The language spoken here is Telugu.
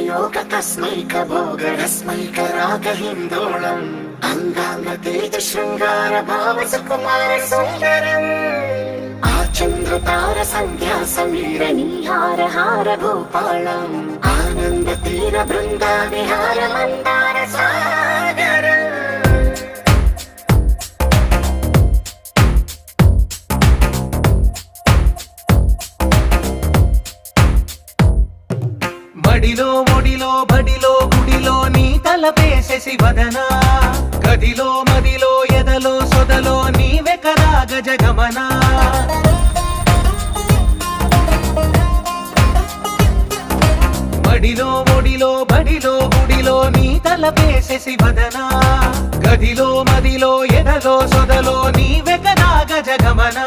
योग तस्मैक भोगरस्मैक रागहिन्दोळम् अंगांग तेज शृंगार भाव सुकुमार सुंदरम् आचंद्र तार संध्या समीर नीहार हार भूपालम् आनंद तीर बृंदा विहार मंदार सागरम् మడిలో ఒడిలో బడిలో గుడిలో నీ తలపేసేసి వదనా గదిలో మదిలో ఎదలో సొదలో నీవే కదా గజగమనా మడిలో ఒడిలో బడిలో గుడిలో నీ తలపేసేసి వదనా గదిలో మదిలో ఎదలో సొదలో నీవే కదా గజగమనా